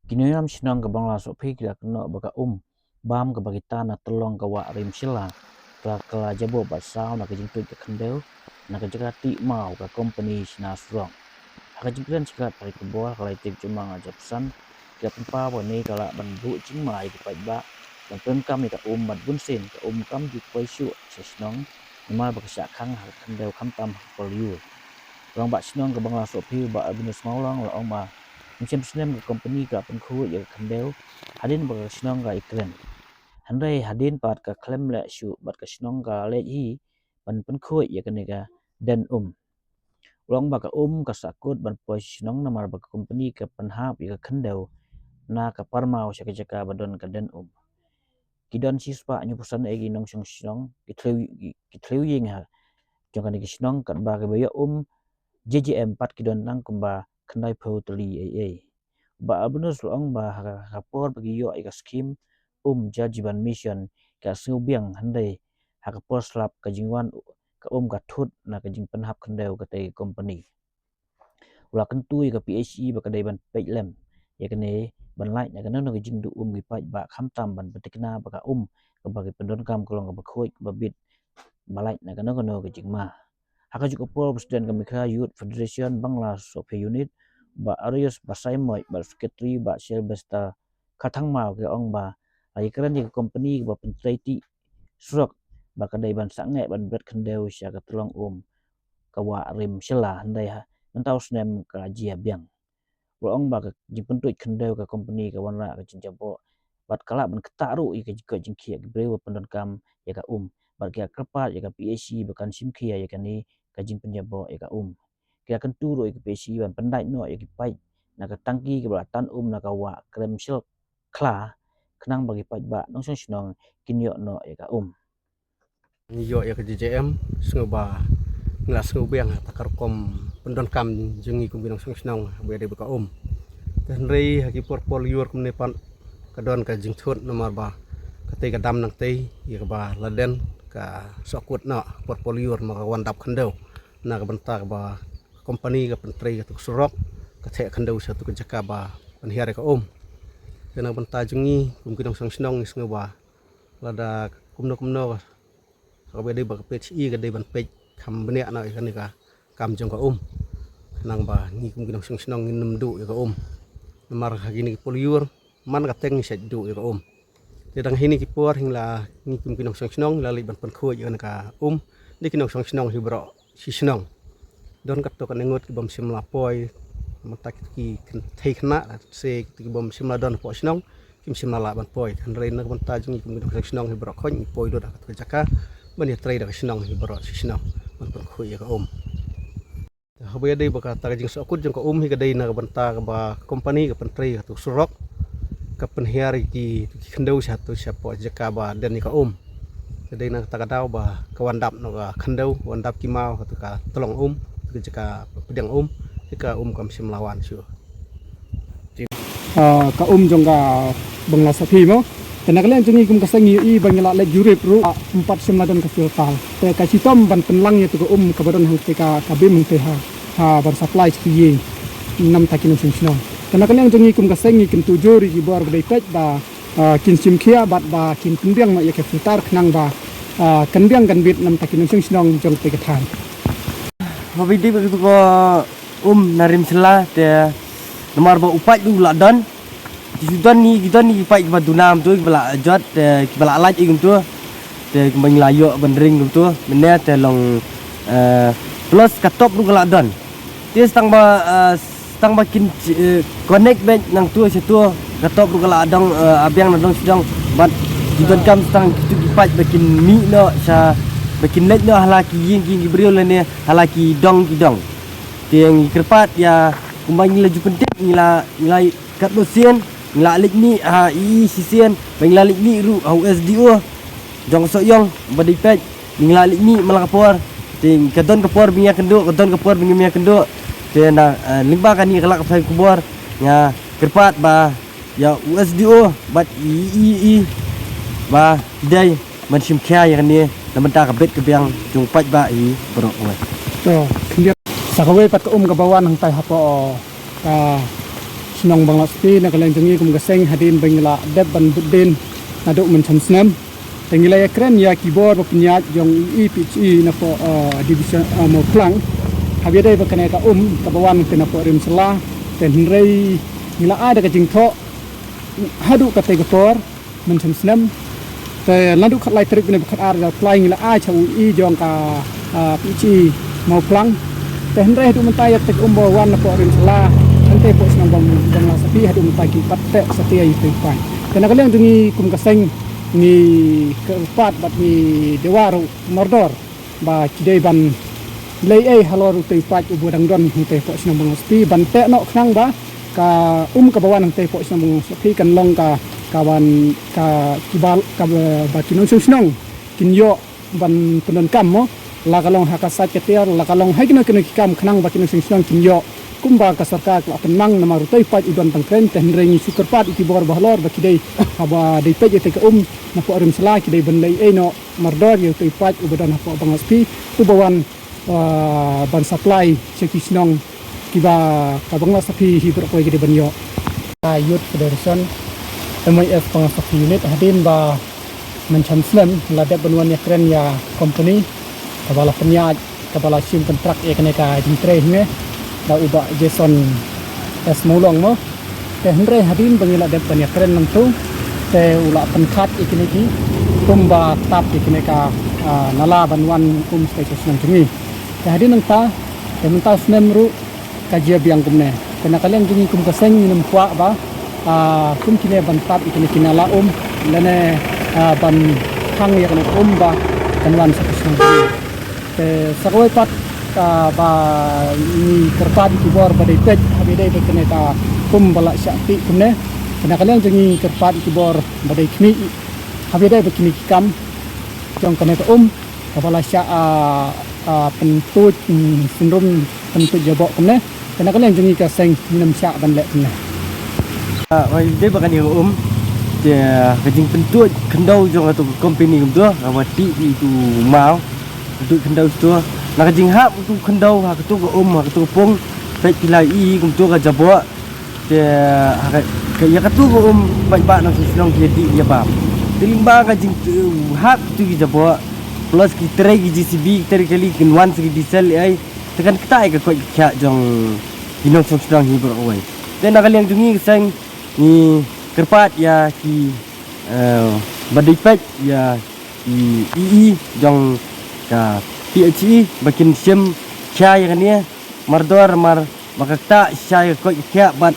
Kiniram sinang ke bangla so phi kira kena baka bam ke bagi tanah tolong ke wa rim sila kala jabo ba sao na ke jingtu ke khendeu na ke jagati mau ke company sina strong haka jingkran sikat pai ke bor kala tik cuma ngajap san ke tempa bo ni kala ban bu jing mai ke pai ba dan pen kam ni ka bat bun sin ke kam di pai shu sesnong ma ba ke sak khang ha khendeu kham tam pol yu rong ba sinang ke bangla so phi ba business mau lang la ong ma macam senem ke company ka pengku ya khendeu hadin ba sinang ga iklen handai hadin pat ka klem le shu bat ka sinang ga le hi ban pengku ya kanega dan ulang ba ka ka sakut ban poi sinang na mar ba company ka panhap ya khendeu na ka parmau sya ka jaka badon ka dan kidan sispa nyu pesan egi nong song sinang kitleu yeng ha jong ka ni sinang kan ba ka ba JJM 4 kidon nang kumba khandai phau tali AA ba abunus long ba rapor bagi yo ika skim jajiban mission ka subiang handai hakapor slap ka jingwan ka ka thut na ka jing panhap khandeu ka te company ula kentu ka PHE ba ka dai ban peitlem ya kane ban lai na kana no ka jing du gi pai ba kham tam ban betikna ba ka ka bagi pendon kam kolong ka ba khoi ba bit balai na kana no ka jing ma haka juga pol presiden kami kha youth federation bangla sofe unit ba arius basai moi ba secretary ba selbesta khathang mau ke ong ba ai kran ni company ba pentraiti surok ba kadai ban sange ban bet khendeu sya ka tolong ka wa rim sela handai ha mentau snem ka jia biang wa ong ba ka jipentu khendeu ka company ka wanra ka jinjabo bat kala ban ketaru i ka jingkhia ke brew pendon kam ya ka bat kia kerpat ya ka PAC bakan simkhia ya ka ni kajing penjabo ya ka kia kan turu ya ka PAC ban pendai no ya ki pai na ka tangki ke belatan na ka wa krem sil kla kenang bagi pai ba nong song sinong kinyo no ya ka Yo ya ke JJM sengba ngla sengbiang takar kom pendon kam jengi kum binong song sinong be de ka dan rei haki pol yor kum ne pan kadon ka jing thut nomor ba ka te ka dam nang te ya ka ba laden ka sokut na pol yor ma ka wan dap khandeu na ka banta ka ba company ka pentrei ka tuk surok ka the khandeu satu ka jaka ba pan hiare ka dan banta jengi kum binong song sinong sengba lada kumno ka be de ba PHE ka de ban pej kham bne na ka ni ka kam jong ka nang ba ni kum binong song sinong num du ya ka nomor hagi ni poliur man ka teng set du ya ka Tidang hini ki por hingla ni kum kinong song sinong la li ban pan khoi ya ka ni kinong song sinong hi bro si sinong don kat to kan ngot ki bom sim la poi matak ki thei khna se ki bom sim la don po sinong kim sim la ban poi kan rein na ban ta jung kum kinong song sinong hi bro khoi poi do da ka jaka ban ya trade ka sinong hi bro si sinong ban pan khoi ya ka hobe dei baka ta jing so kut jung ka hi ka dei na ban ta ka ba company ka pan trade ka tu surok ka penhiari ki khendeu satu siapa jaka ba dan ni ka jadi na takadau ba ka wandap no ka khendeu wandap ki mau ka ka tolong ka jaka pedang ka kam sim lawan syu ka jongga bangla sapi mo tena kalian jengi kum kasangi i bangla le jurip ru 4 sim ladon ka filtal te ka sitom ban penlang ya tu ka badon hang te ka bim te ha bar supply ki ye nam takin sing karena kalian jengi kum kasengi kin tujuri ki bor bedai pet ba kin simkhia bat ba kin kundiang ma ya ke filtar khnang ba kandiang kan bit nam takin sing sinong jong te ka than hobi di begitu ko narim sela te nomor ba upat du ladon Judan ni kita ni pai ke dunam tu kibala jot kibala laj igum tu te kembang layo bandring gum tu mene te long plus katop du ladon ti stang ba kin connect bank nang tu situ katop du ladong abiang nang sidang bat judan kam stang tu pai bakin mi no sa bakin lej no halaki ying gibriol ne halaki dong ti yang kerpat ya kembang laju penting nilai kat dosien ngalik ni sisian ngalik ni ru USDO jong soyong badipet ngalik ni malakapor ting kadon kapor binya kendo te na limba kan ni kalak sai kubor nya kerpat ba ya USDO bat ba dai man sim kya ya ni na menta ka bet ke biang jung pat ba bro to klia sakawe pat ka ka bawan hang tai hapo ka senong bangla sepi nak kalian jengi kum gaseng hadin bangla deb ban budin naduk mencam senam tengilai keren ya keyboard penyat jong EPHE na po division mo klang habia bakane ka kabawan tena po rim selah ten rei nila ada ka jingtho hadu ka tegor mencam senam te landu khat lai trip ne khat ar ga flying nila chau jong ka PHE mo klang ten rei hadu mentai tek bawan na po rim selah nanti po senang bangla sepi hadu mentai ki patte setia itu pai tena kalian jengi kum gaseng ni keempat bat ni dewaru mordor ba kidai ban lei halor tei pat ubu dang don tei po senang bang spi ban te no khang ba ka ka bawan tei po senang bang spi kan long ka kawan ka kibal ka ba kinong senang kin yo ban penon kam mo la kalong hakasa ketiar la kalong haikna kena kam khang ba kinong senang kin yo kumba ka sarkar la penang nama rutai pat udan tangkren ten rengi suker pat iki bor bahlor ba kidai haba dei pej te ka na po arim sala kidai ban lei no mardor yo tei pat ubadan ha po bangaspi ubawan ban supply cheki snong kiba ka bangla sapi hi berko kidai ban yo youth federation MIF bangasapi unit hadin ba mencam slam la de banwan ya keren ya company kabala penyaj kabala sim kontrak ya kene ka jintre nge da uba Jason es mulong mo te hendre hadin bangila de banyak keren nangtu te ula penkat ikini ki tumba tap ikini ka nala banwan status nang jengi te hadin nangta te menta snemru kajia biang kumne kena kalian jengi kum kaseng minum kwa ba kum kine ban tap ikini kinala lene ban hang ya kana ba kanwan status nang jengi te sakoi pat ba ni kerpat di bor badai pej habidai bekene ta bala syakti kumne kena kalian jengi kerpat di bor badai kni habidai bekini kam jong kene ta kabala syak pentut sindrom pentut jabok kumne kena kalian jengi ka seng minum syak ban lek kumne wai dei bakan yang dia kajing pentut kendau jong atau company kum tu awati itu mau untuk kendau tu nak jing hap tu kendau ha tu ko ha tu pong sai pilai kum tu ka jabo te ka ya ka tu ko ba nak senang jadi dia ba tiling ba ka jing hap tu ki jabo plus ki trai ki GCB tari kali kinwan si diesel ai tekan kita ka ko kya jong kinong senang hi ber oi dan nak yang jungi sang ni kerpat ya ki badai pet ya i jong ka PHE bakin sim chai kan ni mardor mar makakta chai ko kya bat